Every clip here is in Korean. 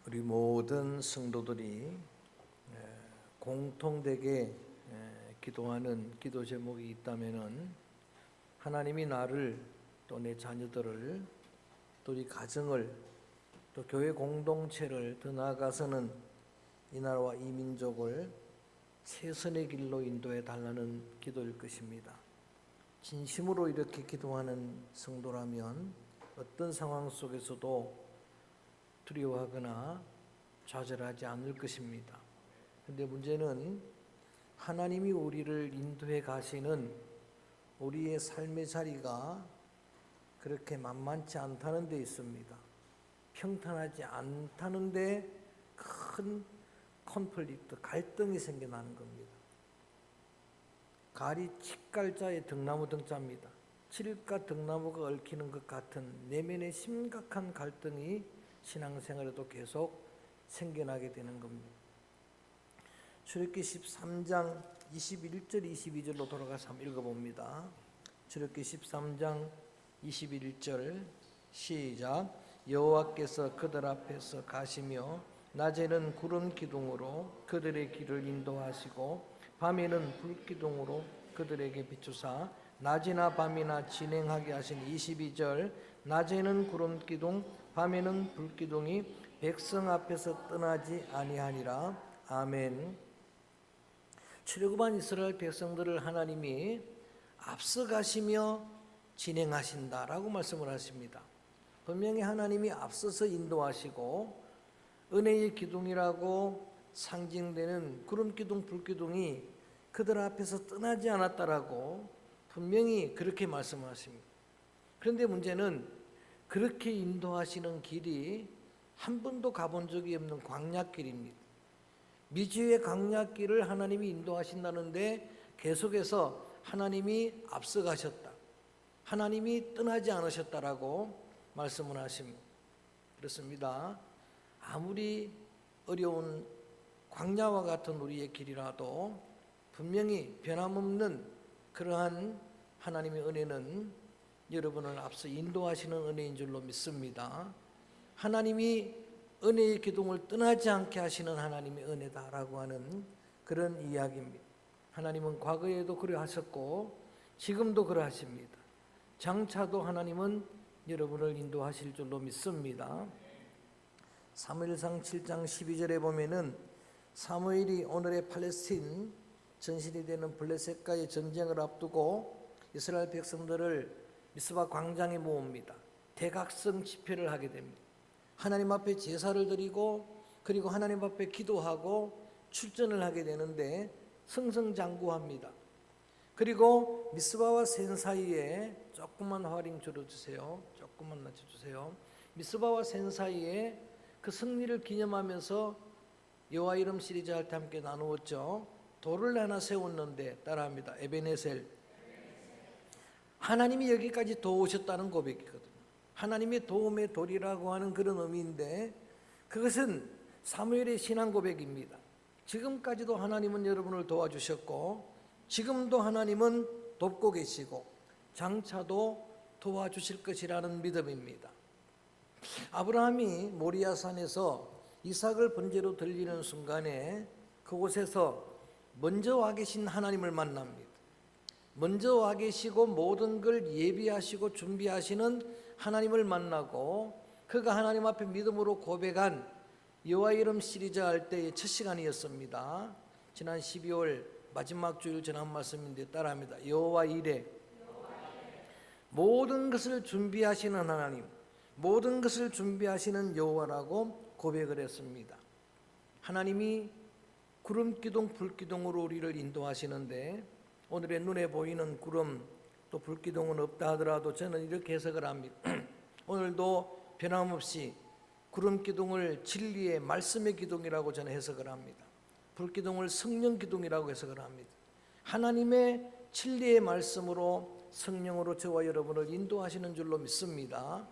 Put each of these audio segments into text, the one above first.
우리 모든 성도들이 공통되게 기도하는 기도 제목이 있다면은 하나님이 나를 또 내 자녀들을 또 우리 가정을 또 교회 공동체를 더 나아가서는 이 나라와 이 민족을 최선의 길로 인도해 달라는 기도일 것입니다. 진심으로 이렇게 기도하는 성도라면 어떤 상황 속에서도 두려워하거나 좌절하지 않을 것입니다. 그런데 문제는 하나님이 우리를 인도해 가시는 우리의 삶의 자리가 그렇게 만만치 않다는 데 있습니다. 평탄하지 않다는 데 큰 컨플릭트, 갈등이 생겨나는 겁니다. 가리 칡갈자의 등나무 등자입니다. 칠과 등나무가 얽히는 것 같은 내면의 심각한 갈등이 신앙생활에도 계속 생겨나게 되는 겁니다. 출애굽기 13장 21절 22절로 돌아가서 한번 읽어봅니다. 출애굽기 13장 21절 시작. 여호와께서 그들 앞에서 가시며 낮에는 구름 기둥으로 그들의 길을 인도하시고 밤에는 불 기둥으로 그들에게 비추사 낮이나 밤이나 진행하게 하신 22절. 낮에는 구름 기둥 밤에는 불 기둥이 백성 앞에서 떠나지 아니하니라. 아멘. 출애굽한 이스라엘 백성들을 하나님이 앞서가시며 진행하신다라고 말씀을 하십니다. 분명히 하나님이 앞서서 인도하시고 은혜의 기둥이라고 상징되는 구름 기둥, 불 기둥이 그들 앞에서 떠나지 않았다라고 분명히 그렇게 말씀하십니다. 그런데 문제는 그렇게 인도하시는 길이 한 번도 가본 적이 없는 광야길입니다. 미지의 광야길을 하나님이 인도하신다는데 계속해서 하나님이 앞서가셨다, 하나님이 떠나지 않으셨다라고 말씀을 하십니다. 그렇습니다. 아무리 어려운 광야와 같은 우리의 길이라도 분명히 변함없는 그러한 하나님의 은혜는 여러분을 앞서 인도하시는 은혜인 줄로 믿습니다. 하나님이 은혜의 기둥을 떠나지 않게 하시는 하나님의 은혜다라고 하는 그런 이야기입니다. 하나님은 과거에도 그러하셨고 지금도 그러하십니다. 장차도 하나님은 여러분을 인도하실 줄로 믿습니다. 사무엘상 7장 12절에 보면은 사무엘이 오늘의 팔레스틴 전신이 되는 블레셋과의 전쟁을 앞두고 이스라엘 백성들을 미스바 광장에 모읍니다. 대각성 집회를 하게 됩니다. 하나님 앞에 제사를 드리고 그리고 하나님 앞에 기도하고 출전을 하게 되는데 승승장구합니다. 그리고 미스바와 센 사이에 조금만 화링 줄여주세요. 조금만 낮춰주세요. 미스바와 센 사이에 그 승리를 기념하면서 여호와 이름 시리즈 할 때 함께 나누었죠. 돌을 하나 세웠는데 따라합니다. 에베네셀. 하나님이 여기까지 도우셨다는 고백이거든요. 하나님의 도움의 돌이라고 하는 그런 의미인데 그것은 사무엘의 신앙 고백입니다. 지금까지도 하나님은 여러분을 도와주셨고 지금도 하나님은 돕고 계시고 장차도 도와주실 것이라는 믿음입니다. 아브라함이 모리아산에서 이삭을 번제로 드리는 순간에 그곳에서 먼저 와 계신 하나님을 만납니다. 먼저 와 계시고 모든 걸 예비하시고 준비하시는 하나님을 만나고 그가 하나님 앞에 믿음으로 고백한 여호와 이름 시리즈 할 때의 첫 시간이었습니다. 지난 12월 마지막 주일 전한 말씀인데 따라합니다. 여호와 이레. 모든 것을 준비하시는 하나님, 모든 것을 준비하시는 여호와라고 고백을 했습니다. 하나님이 구름 기둥, 불 기둥으로 우리를 인도하시는데 오늘의 눈에 보이는 구름 또 불 기둥은 없다 하더라도 저는 이렇게 해석을 합니다. 오늘도 변함없이 구름 기둥을 진리의 말씀의 기둥이라고 저는 해석을 합니다. 불 기둥을 성령 기둥이라고 해석을 합니다. 하나님의 진리의 말씀으로 성령으로 저와 여러분을 인도하시는 줄로 믿습니다.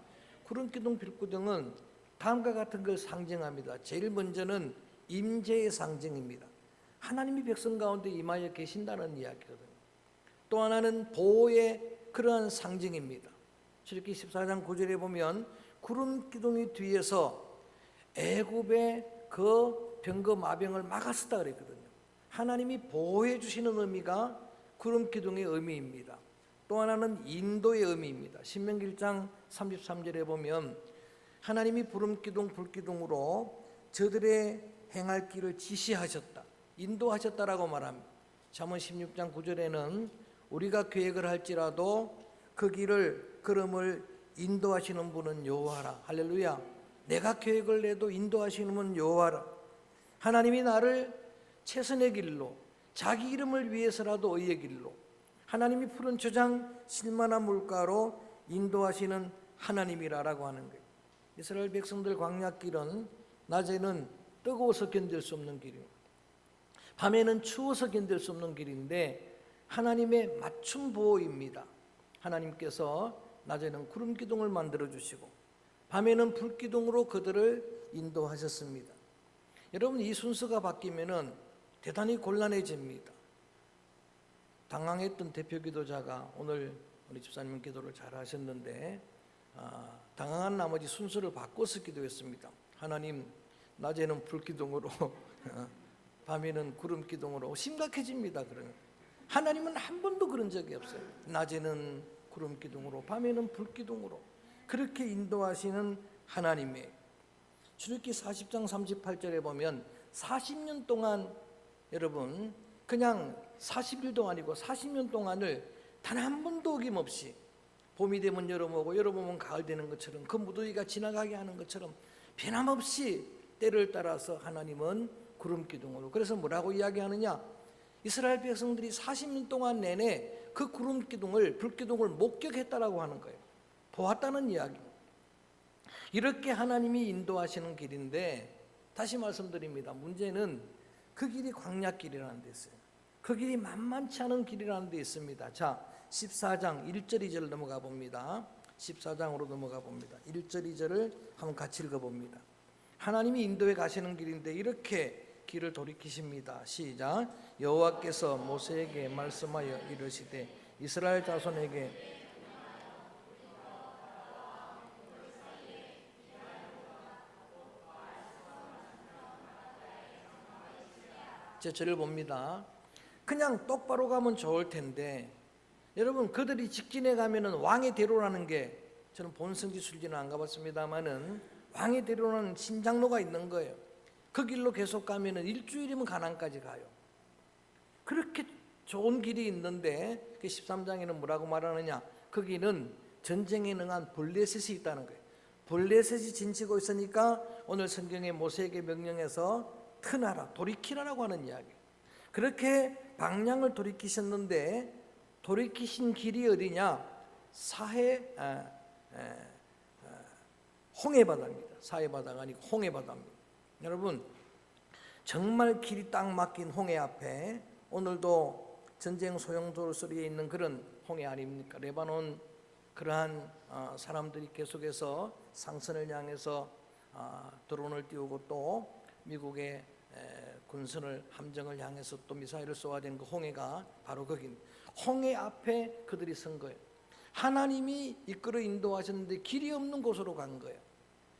구름 기둥, 불 기둥은 다음과 같은 걸 상징합니다. 제일 먼저는 임재의 상징입니다. 하나님이 백성 가운데 임하여 계신다는 이야기거든요. 또 하나는 보호의 그러한 상징입니다. 출애굽기 14장 9절에 보면 구름 기둥이 뒤에서 애굽의 그 병거 마병을 막았었다 그랬거든요. 하나님이 보호해 주시는 의미가 구름 기둥의 의미입니다. 또 하나는 인도의 의미입니다. 신명기 1장 33절에 보면 하나님이 구름 기둥 불 기둥으로 저들의 행할 길을 지시하셨다, 인도하셨다라고 말합니다. 잠언 16장 9절에는 우리가 계획을 할지라도 그 길을 걸음을 인도하시는 분은 여호와라. 할렐루야. 내가 계획을 내도 인도하시는 분은 여호와라. 하나님이 나를 최선의 길로, 자기 이름을 위해서라도 의의 길로, 하나님이 푸른 초장 실만한 물가로 인도하시는 하나님이라라고 하는 거예요. 이스라엘 백성들 광야길은 낮에는 뜨거워서 견딜 수 없는 길이고 밤에는 추워서 견딜 수 없는 길인데 하나님의 맞춤 보호입니다. 하나님께서 낮에는 구름 기둥을 만들어 주시고 밤에는 불 기둥으로 그들을 인도하셨습니다. 여러분, 이 순서가 바뀌면은 대단히 곤란해집니다. 당황했던 대표 기도자가 오늘 우리 집사님 기도를 잘 하셨는데 당황한 나머지 순서를 바꿔서 기도했습니다. 하나님, 낮에는 불 기둥으로 밤에는 구름 기둥으로. 심각해집니다. 그러면 하나님은 한 번도 그런 적이 없어요. 낮에는 구름 기둥으로, 밤에는 불 기둥으로 그렇게 인도하시는 하나님의 출애굽기 40장 38절에 보면 40년 동안 여러분 그냥 40일도 아니고 40년 동안을 단 한 번도 어김없이 봄이 되면 여름 오고 여름 오면 가을 되는 것처럼 그 무더위가 지나가게 하는 것처럼 변함없이 때를 따라서 하나님은 구름 기둥으로. 그래서 뭐라고 이야기하느냐? 이스라엘 백성들이 40년 동안 내내 그 구름 기둥을, 불 기둥을 목격했다라고 하는 거예요. 보았다는 이야기. 이렇게 하나님이 인도하시는 길인데 다시 말씀드립니다. 문제는 그 길이 광야길이라는 데 있어요. 그 길이 만만치 않은 길이라는 데 있습니다. 자, 14장 1절 2절 넘어가 봅니다. 14장으로 넘어가 봅니다. 1절 2절을 한번 같이 읽어봅니다. 하나님이 인도에 가시는 길인데 이렇게 길을 돌이키십니다. 시작. 여호와께서 모세에게 말씀하여 이르시되 이스라엘 자손에게 제 절을 봅니다. 그냥 똑바로 가면 좋을 텐데 여러분, 그들이 직진해 가면은 왕의 대로라는 게, 저는 본성지 술지는 안 가봤습니다만은 왕의 대로라는 신장로가 있는 거예요. 그 길로 계속 가면은 일주일이면 가나안까지 가요. 그렇게 좋은 길이 있는데 그 13장에는 뭐라고 말하느냐? 거기는 전쟁에 능한 블레셋이 있다는 거예요. 블레셋이 진치고 있으니까 오늘 성경에 모세에게 명령해서 트나라, 돌이키라라고 하는 이야기. 그렇게 방향을 돌이키셨는데 돌이키신 길이 어디냐? 홍해바다입니다. 사해바다가 아니고 홍해바다입니다. 여러분, 정말 길이 딱 막힌 홍해 앞에 오늘도 전쟁 소용돌이에 있는 그런 홍해 아닙니까? 레바논 그러한 사람들이 계속해서 상선을 향해서 드론을 띄우고 또 미국의 군선을 함정을 향해서 또 미사일을 쏘아댄 그 홍해가 바로 거기입니다. 홍해 앞에 그들이 선 거예요. 하나님이 이끌어 인도하셨는데 길이 없는 곳으로 간 거예요.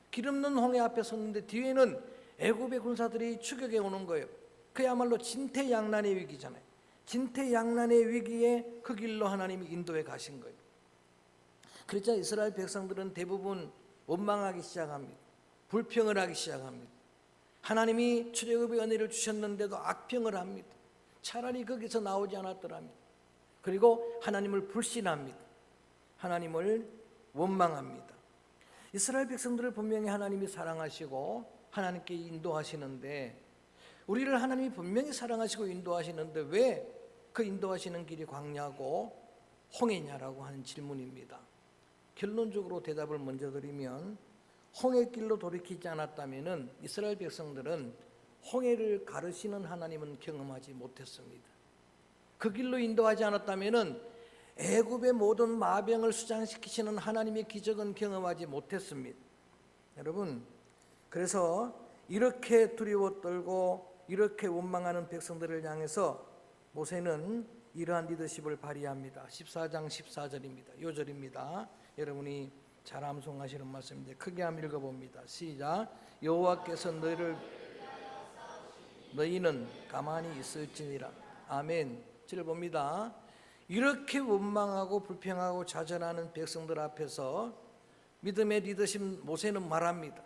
길 없는 홍해 앞에 섰는데 뒤에는 애굽의 군사들이 추격해 오는 거예요. 그야말로 진퇴양난의 위기잖아요. 진퇴양난의 위기에 그 길로 하나님이 인도해 가신 거예요. 그러자 이스라엘 백성들은 대부분 원망하기 시작합니다. 불평을 하기 시작합니다. 하나님이 출애굽의 은혜를 주셨는데도 악평을 합니다. 차라리 거기서 나오지 않았더라면. 그리고 하나님을 불신합니다. 하나님을 원망합니다. 이스라엘 백성들을 분명히 하나님이 사랑하시고 하나님께 인도하시는데, 우리를 하나님이 분명히 사랑하시고 인도하시는데 왜 그 인도하시는 길이 광야고 홍해냐라고 하는 질문입니다. 결론적으로 대답을 먼저 드리면, 홍해길로 돌이키지 않았다면 이스라엘 백성들은 홍해를 가르시는 하나님은 경험하지 못했습니다. 그 길로 인도하지 않았다면 애굽의 모든 마병을 수장시키시는 하나님의 기적은 경험하지 못했습니다. 여러분, 그래서 이렇게 두려워 떨고 이렇게 원망하는 백성들을 향해서 모세는 이러한 리더십을 발휘합니다. 14장 14절입니다. 요 절입니다. 여러분이 잘 암송하시는 말씀인데 크게 한번 읽어봅니다. 시작. 여호와께서 너희는 가만히 있을지니라. 아멘. 절 봅니다. 이렇게 원망하고 불평하고 좌절하는 백성들 앞에서 믿음의 리더십 모세는 말합니다.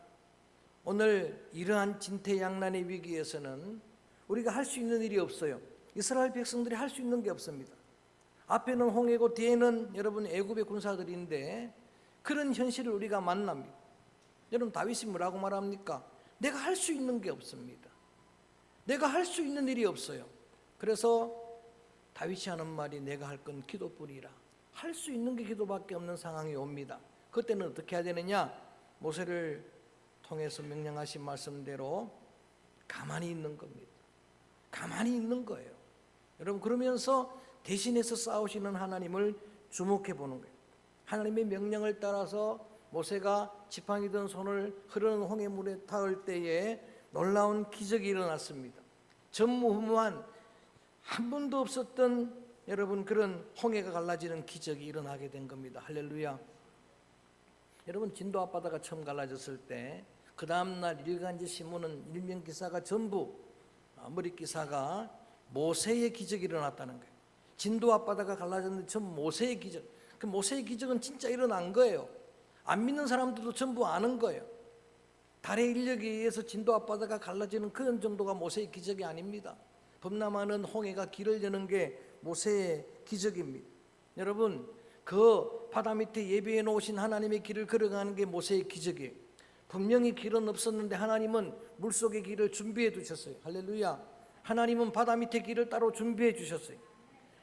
오늘 이러한 진퇴양난의 위기에서는 우리가 할 수 있는 일이 없어요. 이스라엘 백성들이 할 수 있는 게 없습니다. 앞에는 홍해고 뒤에는 여러분 애굽의 군사들인데 그런 현실을 우리가 만납니다. 여러분 다윗이 뭐라고 말합니까? 내가 할 수 있는 게 없습니다. 내가 할 수 있는 일이 없어요. 그래서 다윗이 하는 말이 내가 할 건 기도뿐이라. 할 수 있는 게 기도밖에 없는 상황이 옵니다. 그때는 어떻게 해야 되느냐? 모세를 통해서 명령하신 말씀대로 가만히 있는 겁니다. 가만히 있는 거예요. 여러분 그러면서 대신해서 싸우시는 하나님을 주목해 보는 거예요. 하나님의 명령을 따라서 모세가 지팡이 든 손을 흐르는 홍해물에 닿을 때에 놀라운 기적이 일어났습니다. 전무후무한 한 번도 없었던 여러분 그런 홍해가 갈라지는 기적이 일어나게 된 겁니다. 할렐루야. 여러분 진도 앞바다가 처음 갈라졌을 때 그 다음날 일간지 신문은 일면 기사가 전부 머리 기사가 모세의 기적이 일어났다는 거예요. 진도 앞바다가 갈라졌는데 전부 모세의 기적. 그 모세의 기적은 진짜 일어난 거예요. 안 믿는 사람들도 전부 아는 거예요. 달의 인력에 의해서 진도 앞바다가 갈라지는 그런 정도가 모세의 기적이 아닙니다. 범람하는 홍해가 길을 여는 게 모세의 기적입니다. 여러분 그 바다 밑에 예비해 놓으신 하나님의 길을 걸어가는 게 모세의 기적이에요. 분명히 길은 없었는데 하나님은 물속의 길을 준비해 두셨어요. 할렐루야. 하나님은 바다 밑에 길을 따로 준비해 주셨어요.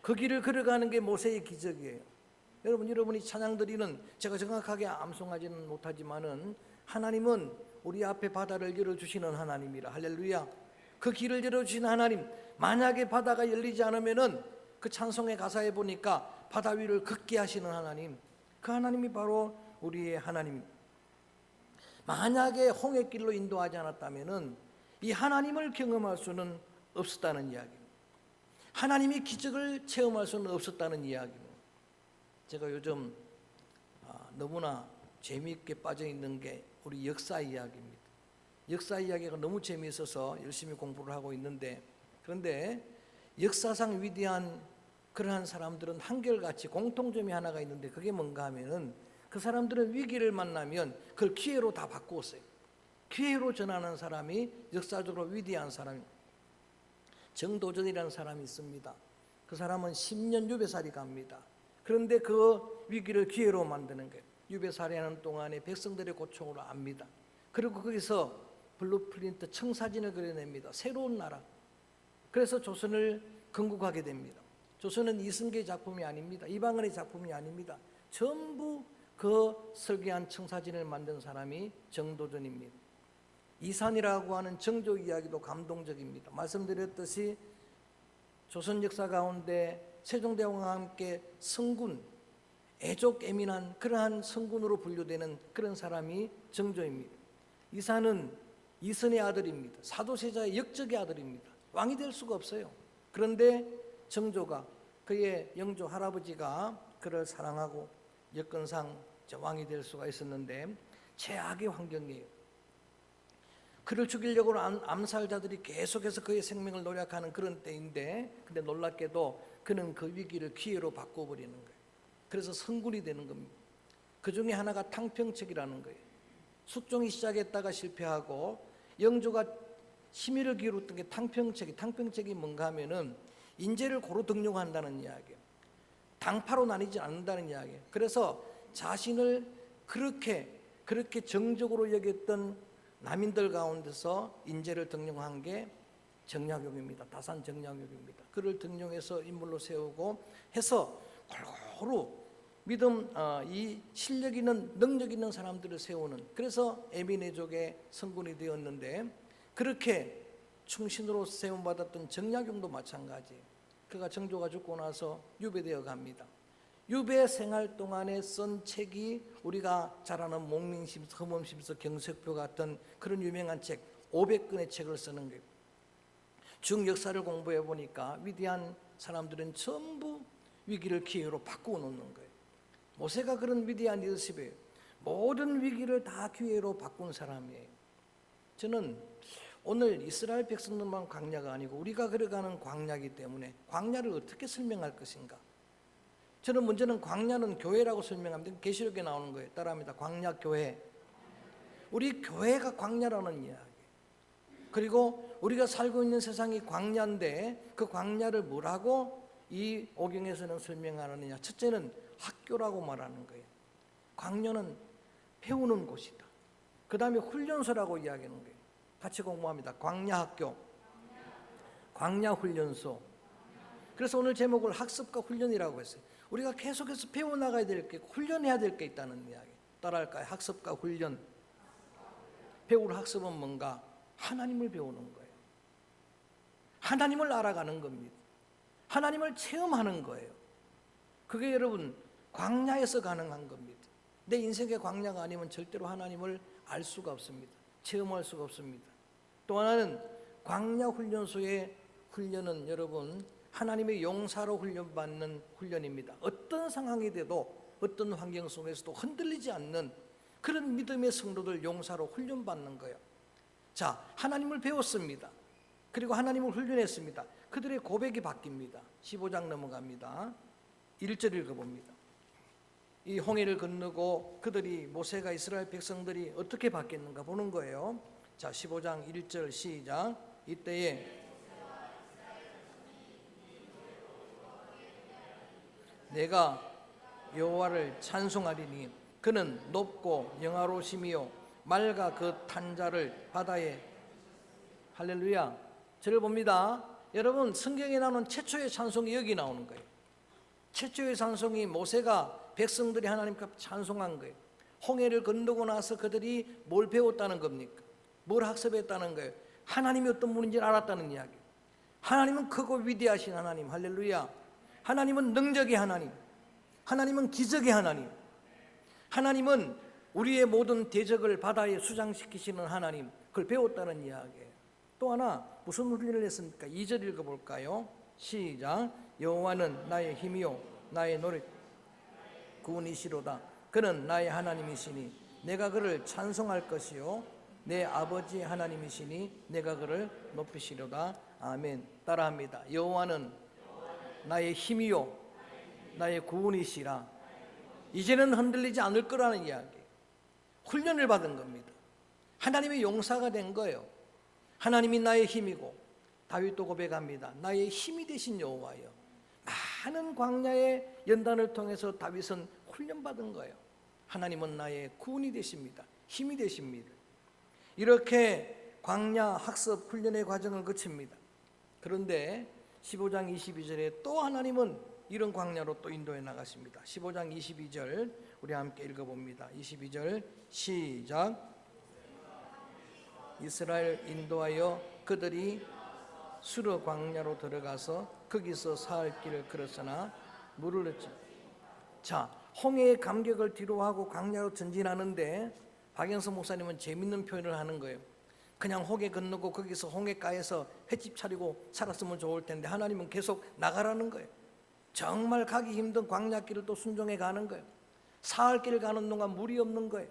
그 길을 걸어가는 게 모세의 기적이에요. 여러분이 찬양 드리는 제가 정확하게 암송하지는 못하지만은 하나님은 우리 앞에 바다를 열어주시는 하나님이라. 할렐루야. 그 길을 열어주신 하나님. 만약에 바다가 열리지 않으면은 그 찬송의 가사에 보니까 바다 위를 걷게 하시는 하나님. 그 하나님이 바로 우리의 하나님. 만약에 홍해길로 인도하지 않았다면은 이 하나님을 경험할 수는 없었다는 이야기입니다. 하나님이 기적을 체험할 수는 없었다는 이야기입니다. 제가 요즘 너무나 재미있게 빠져 있는 게 우리 역사 이야기입니다. 역사 이야기가 너무 재미있어서 열심히 공부를 하고 있는데 그런데 역사상 위대한 그러한 사람들은 한결같이 공통점이 하나가 있는데 그게 뭔가 하면은 그 사람들은 위기를 만나면 그걸 기회로 다 바꾸었어요. 기회로 전하는 사람이 역사적으로 위대한 사람입니다. 정도전이라는 사람이 있습니다. 그 사람은 10년 유배살이 갑니다. 그런데 그 위기를 기회로 만드는 거예요. 유배살이 하는 동안에 백성들의 고통을 압니다. 그리고 거기서 블루프린트 청사진을 그려냅니다. 새로운 나라. 그래서 조선을 건국하게 됩니다. 조선은 이승계의 작품이 아닙니다. 이방원의 작품이 아닙니다. 전부 그 설계한 청사진을 만든 사람이 정도전입니다. 이산이라고 하는 정조 이야기도 감동적입니다. 말씀드렸듯이 조선 역사 가운데 세종대왕과 함께 성군, 애족애민한 그러한 성군으로 분류되는 그런 사람이 정조입니다. 이산은 이선의 아들입니다. 사도세자의 역적의 아들입니다. 왕이 될 수가 없어요. 그런데 정조가 그의 영조 할아버지가 그를 사랑하고 여건상 왕이 될 수가 있었는데 최악의 환경이에요. 그를 죽이려고 암살자들이 계속해서 그의 생명을 노력하는 그런 때인데 근데 놀랍게도 그는 그 위기를 기회로 바꿔버리는 거예요. 그래서 성군이 되는 겁니다. 그 중에 하나가 탕평책이라는 거예요. 숙종이 시작했다가 실패하고 영조가 심의를 기울였던 게 탕평책이 뭔가 하면은 인재를 고루 등용한다는 이야기예요. 당파로 나뉘지 않는다는 이야기예요. 그래서 자신을 그렇게 정적으로 여겼던 남인들 가운데서 인재를 등용한 게 정약용입니다. 다산 정약용입니다. 그를 등용해서 인물로 세우고 해서 골고루 믿음, 이 실력 있는 능력 있는 사람들을 세우는 그래서 에미네족의 성군이 되었는데 그렇게 충신으로 세움받았던 정약용도 마찬가지예요. 그가 정조가 죽고 나서 유배되어 갑니다. 유배 생활 동안에 쓴 책이 우리가 잘 아는 목민심서, 흠엄심서, 경색표 같은 그런 유명한 책 500권의 책을 쓰는 거예요. 중역사를 공부해 보니까 위대한 사람들은 전부 위기를 기회로 바꾸어 놓는 거예요. 모세가 그런 위대한 리더십이에요. 모든 위기를 다 기회로 바꾼 사람이에요. 저는 오늘 이스라엘 백성들만 광야가 아니고 우리가 걸어가는 광야이기 때문에 광야를 어떻게 설명할 것인가? 저는 먼저는 광야는 교회라고 설명합니다. 계시록에 나오는 거예요. 따라합니다. 광야 교회. 우리 교회가 광야라는 이야기. 그리고 우리가 살고 있는 세상이 광야인데 그 광야를 뭐라고 이 오경에서는 설명하느냐? 첫째는 학교라고 말하는 거예요. 광야는 배우는 곳이다. 그 다음에 훈련소라고 이야기하는 거예요. 같이 공부합니다. 광야학교, 광야훈련소. 그래서 오늘 제목을 학습과 훈련이라고 했어요. 우리가 계속해서 배워나가야 될 게, 훈련해야 될 게 있다는 이야기. 따라할까요? 학습과 훈련. 배울 학습은 뭔가? 하나님을 배우는 거예요. 하나님을 알아가는 겁니다. 하나님을 체험하는 거예요. 그게 여러분 광야에서 가능한 겁니다. 내 인생의 광야가 아니면 절대로 하나님을 알 수가 없습니다. 체험할 수가 없습니다. 또 하나는 광야 훈련소의 훈련은 여러분 하나님의 용사로 훈련받는 훈련입니다. 어떤 상황이 돼도 어떤 환경 속에서도 흔들리지 않는 그런 믿음의 성도들 용사로 훈련받는 거예요. 자, 하나님을 배웠습니다. 그리고 하나님을 훈련했습니다. 그들의 고백이 바뀝니다. 15장 넘어갑니다. 1절 읽어봅니다. 이 홍해를 건너고 그들이 모세가 이스라엘 백성들이 어떻게 바뀌었는가 보는 거예요. 자, 15장 1절 시작. 이때에 내가 여호와를 찬송하리니 그는 높고 영화로우시며 말과 그 탄자를 바다에 할렐루야. 저를 봅니다. 여러분 성경에 나오는 최초의 찬송이 여기 나오는 거예요. 최초의 찬송이 모세가 백성들이 하나님께 찬송한 거예요. 홍해를 건너고 나서 그들이 뭘 배웠다는 겁니까? 뭘 학습했다는 거예요? 하나님이 어떤 분인지 알았다는 이야기. 하나님은 크고 위대하신 하나님. 할렐루야. 하나님은 능력의 하나님. 하나님은 기적의 하나님. 하나님은 우리의 모든 대적을 바다에 수장시키시는 하나님. 그걸 배웠다는 이야기예요. 또 하나 무슨 훈련을 했습니까? 2절 읽어볼까요? 시작. 여호와는 나의 힘이요 나의 노래 구원이시로다. 그는 나의 하나님이시니 내가 그를 찬송할 것이요 내 아버지 하나님이시니 내가 그를 높이시로다. 아멘. 따라합니다. 여호와는 나의 힘이요 나의 구원이시라. 이제는 흔들리지 않을 거라는 이야기. 훈련을 받은 겁니다. 하나님의 용사가 된 거예요. 하나님이 나의 힘이고 다윗도 고백합니다. 나의 힘이 되신 여호와여. 많은 광야의 연단을 통해서 다윗은 훈련받은 거예요. 하나님은 나의 구원이 되십니다. 힘이 되십니다. 이렇게 광야 학습 훈련의 과정을 거칩니다. 그런데 15장 22절에 또 하나님은 이런 광야로 또 인도해 나가십니다. 15장 22절 우리 함께 읽어봅니다. 22절 시작. 이스라엘 인도하여 그들이 수르 광야로 들어가서 거기서 사흘 길을 걸었으나 물을 얻지. 자, 홍해의 감격을 뒤로하고 광야로 전진하는데 박영선 목사님은 재밌는 표현을 하는 거예요. 그냥 홍해 건너고 거기서 홍해가에서 횟집 차리고 살았으면 좋을 텐데 하나님은 계속 나가라는 거예요. 정말 가기 힘든 광야길을 또 순종해 가는 거예요. 사흘 길을 가는 동안 물이 없는 거예요.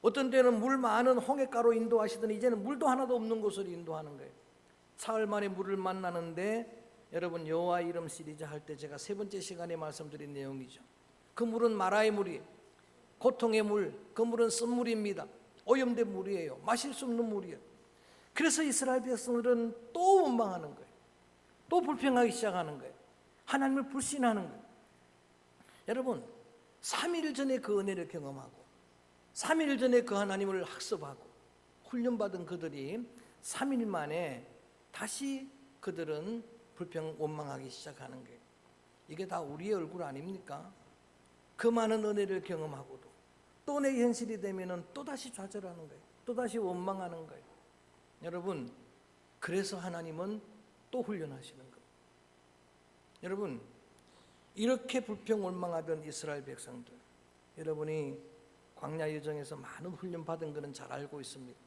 어떤 때는 물 많은 홍해가로 인도하시더니 이제는 물도 하나도 없는 곳으로 인도하는 거예요. 사흘 만에 물을 만나는데 여러분 여호와 이름 시리즈 할 때 제가 세 번째 시간에 말씀드린 내용이죠. 그 물은 마라의 물이에요. 고통의 물, 그 물은 쓴물입니다. 오염된 물이에요. 마실 수 없는 물이에요. 그래서 이스라엘 백성들은 또 원망하는 거예요. 또 불평하기 시작하는 거예요. 하나님을 불신하는 거예요. 여러분 3일 전에 그 은혜를 경험하고 3일 전에 그 하나님을 학습하고 훈련받은 그들이 3일 만에 다시 그들은 불평 원망하기 시작하는 거예요. 이게 다 우리의 얼굴 아닙니까? 그 많은 은혜를 경험하고도 또 내 현실이 되면은 또다시 좌절하는 거예요. 또다시 원망하는 거예요. 여러분 그래서 하나님은 또 훈련하시는 거예요. 여러분 이렇게 불평 원망하던 이스라엘 백성들, 여러분이 광야 여정에서 많은 훈련 받은 것은 잘 알고 있습니다.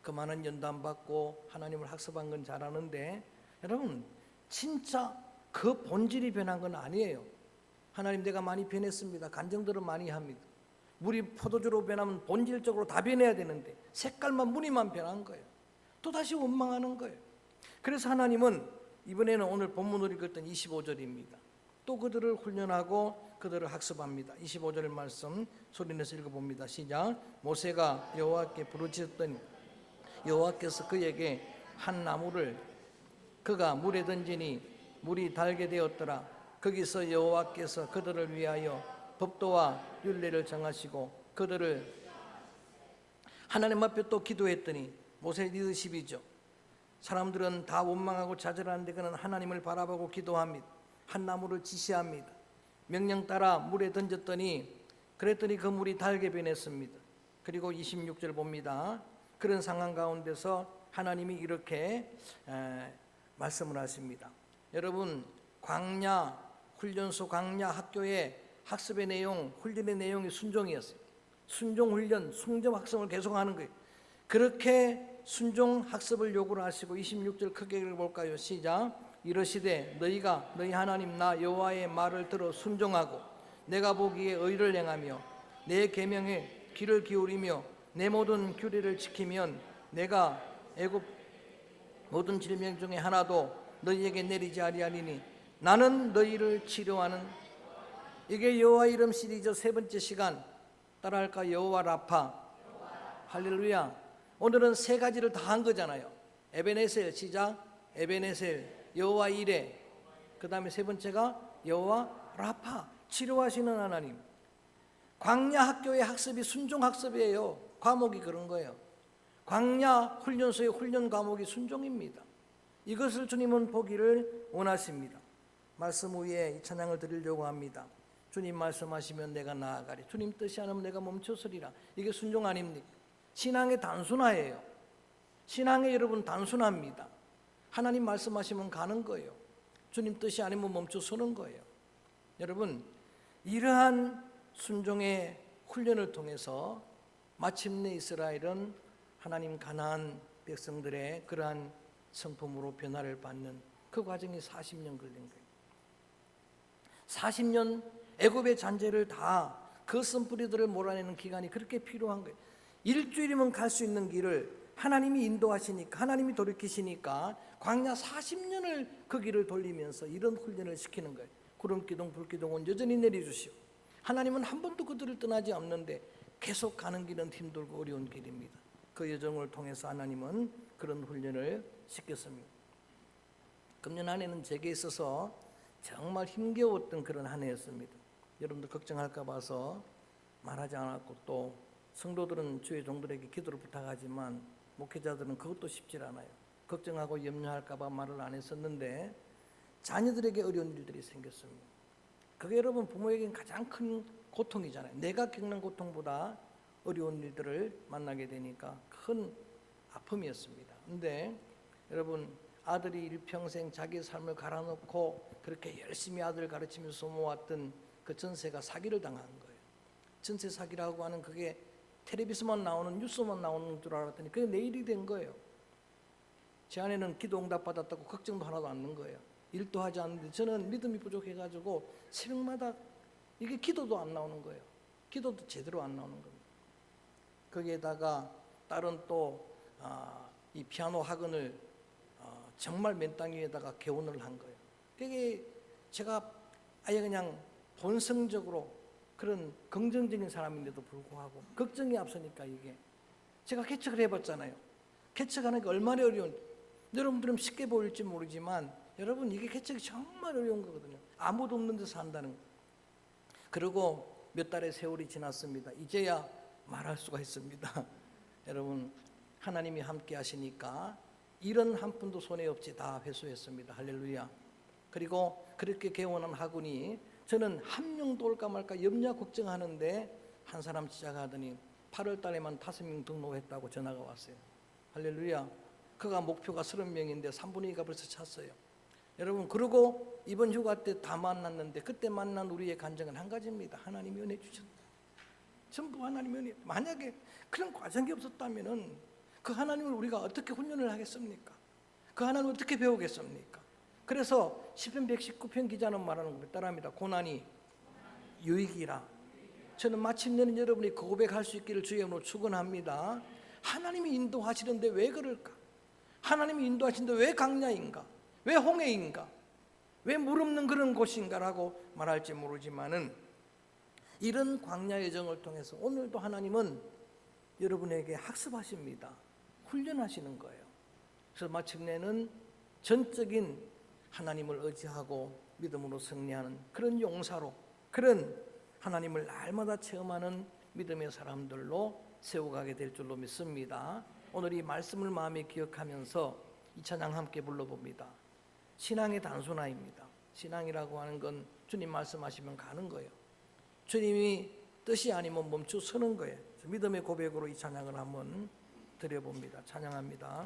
그 많은 연단 받고 하나님을 학습한 건 잘 아는데 여러분 진짜 그 본질이 변한 건 아니에요. 하나님 내가 많이 변했습니다. 간증들은 많이 합니다. 물이 포도주로 변하면 본질적으로 다 변해야 되는데 색깔만 무늬만 변한 거예요. 또 다시 원망하는 거예요. 그래서 하나님은 이번에는 오늘 본문으로 읽었던 25절입니다. 또 그들을 훈련하고 그들을 학습합니다. 25절 말씀 소리내서 읽어봅니다. 시작. 모세가 여호와께 부르짖었더니 여호와께서 그에게 한 나무를 그가 물에 던지니 물이 달게 되었더라. 거기서 여호와께서 그들을 위하여 법도와 율례를 정하시고 그들을 하나님 앞에 또 기도했더니 모세의 리더십이죠. 사람들은 다 원망하고 좌절하는데 그는 하나님을 바라보고 기도합니다. 한 나무를 지시합니다. 명령 따라 물에 던졌더니 그랬더니 그 물이 달게 변했습니다. 그리고 26절 봅니다. 그런 상황 가운데서 하나님이 이렇게 말씀을 하십니다. 여러분, 광야 훈련소, 광야 학교의 학습의 내용, 훈련의 내용이 순종이었어요. 순종 훈련, 순종 학습을 계속하는 거예요. 그렇게 순종 학습을 요구를 하시고 26절 크게 읽어볼까요? 시작. 이러시되 너희가 너희 하나님 나 여호와의 말을 들어 순종하고 내가 보기에 의를 행하며 내 계명에 귀를 기울이며 내 모든 규례를 지키면 내가 애굽 모든 질병 중에 하나도 너희에게 내리지 아니하리니 나는 너희를 치료하는. 이게 여호와 이름 시리즈 세 번째 시간 따라할까? 여호와 라파. 할렐루야. 오늘은 세 가지를 다 한 거잖아요. 에베네셀 시작. 에베네셀 여호와 이레. 그 다음에 세 번째가 여호와 라파, 치료하시는 하나님. 광야 학교의 학습이 순종 학습이에요. 과목이 그런 거예요. 광야 훈련소의 훈련 과목이 순종입니다. 이것을 주님은 보기를 원하십니다. 말씀 위에 이 찬양을 드리려고 합니다. 주님 말씀하시면 내가 나아가리, 주님 뜻이 아니면 내가 멈춰서리라. 이게 순종 아닙니까? 신앙의 단순화예요. 신앙의 여러분 단순합니다. 하나님 말씀하시면 가는 거예요. 주님 뜻이 아니면 멈춰서는 거예요. 여러분, 이러한 순종의 훈련을 통해서 마침내 이스라엘은 하나님 가나안 백성들의 그러한 성품으로 변화를 받는 그 과정이 40년 걸린 거예요. 40년 애굽의 잔재를 다 그 쓴뿌리들을 몰아내는 기간이 그렇게 필요한 거예요. 일주일이면 갈 수 있는 길을 하나님이 인도하시니까, 하나님이 돌이키시니까 광야 40년을 그 길을 돌리면서 이런 훈련을 시키는 거예요. 구름기둥 불기둥은 여전히 내려주시오. 하나님은 한 번도 그들을 떠나지 않는데 계속 가는 길은 힘들고 어려운 길입니다. 그 여정을 통해서 하나님은 그런 훈련을 시켰습니다. 금년 한 해는 제게 있어서 정말 힘겨웠던 그런 한 해였습니다. 여러분들 걱정할까 봐서 말하지 않았고, 또 성도들은 주의 종들에게 기도를 부탁하지만 목회자들은 그것도 쉽지 않아요. 걱정하고 염려할까 봐 말을 안 했었는데 자녀들에게 어려운 일들이 생겼습니다. 그게 여러분 부모에게는 가장 큰 고통이잖아요. 내가 겪는 고통보다 어려운 일들을 만나게 되니까 큰 아픔이었습니다. 근데 여러분, 아들이 일평생 자기 삶을 갈아놓고 그렇게 열심히 아들 가르치면서 모았던 그 전세가 사기를 당한 거예요. 전세 사기라고 하는 그게 텔레비전만 나오는, 뉴스만 나오는 줄 알았더니 그게 내일이 된 거예요. 제 아내는 기도 응답 받았다고 걱정도 하나도 않는 거예요. 일도 하지 않는데 저는 믿음이 부족해가지고 새벽마다 이게 기도도 안 나오는 거예요. 기도도 제대로 안 나오는 겁니다. 거기에다가 딸은 또 이 피아노 학원을 정말 맨땅 위에다가 개원을 한 거예요. 그게 제가 아예 그냥 본성적으로 그런 긍정적인 사람인데도 불구하고 걱정이 앞서니까 이게 제가 개척을 해봤잖아요. 개척하는 게 얼마나 어려운, 여러분들은 쉽게 보일지 모르지만 여러분 이게 개척이 정말 어려운 거거든요. 아무도 없는 데서 한다는 거. 그리고 몇 달의 세월이 지났습니다. 이제야 말할 수가 있습니다. 여러분, 하나님이 함께 하시니까 일은 한 푼도 손에 없이 다 회수했습니다. 할렐루야. 그리고 그렇게 개원한 학원이 저는 한 명도 올까 말까 염려 걱정하는데 한 사람 시작하더니 8월 달에만 5명 등록했다고 전화가 왔어요. 할렐루야. 그가 목표가 30명인데 3분의 2가 벌써 찼어요. 여러분, 그리고 이번 휴가 때 다 만났는데 그때 만난 우리의 간증은 한 가지입니다. 하나님이 은혜 주셨다. 전부 하나님이 은혜. 만약에 그런 과정이 없었다면은 그 하나님을 우리가 어떻게 훈련을 하겠습니까? 그 하나님을 어떻게 배우겠습니까? 그래서 시편 119편 기자는 말하는 걸 따라합니다. 고난이 유익이라. 저는 마침내는 여러분이 그 고백할 수 있기를 주의 이름으로 축원합니다. 하나님이 인도하시는데 왜 그럴까? 하나님이 인도하시는데 왜 강야인가? 왜 홍해인가? 왜 물 없는 그런 곳인가라고 말할지 모르지만은 이런 광야의 여정을 통해서 오늘도 하나님은 여러분에게 학습하십니다. 훈련하시는 거예요. 그래서 마침내는 전적인 하나님을 의지하고 믿음으로 승리하는 그런 용사로, 그런 하나님을 날마다 체험하는 믿음의 사람들로 세워가게 될 줄로 믿습니다. 오늘 이 말씀을 마음에 기억하면서 이 찬양 함께 불러봅니다. 신앙의 단순화입니다. 신앙이라고 하는 건 주님 말씀하시면 가는 거예요. 주님이 뜻이 아니면 멈춰 서는 거예요. 믿음의 고백으로 이 찬양을 한번 드려봅니다. 찬양합니다.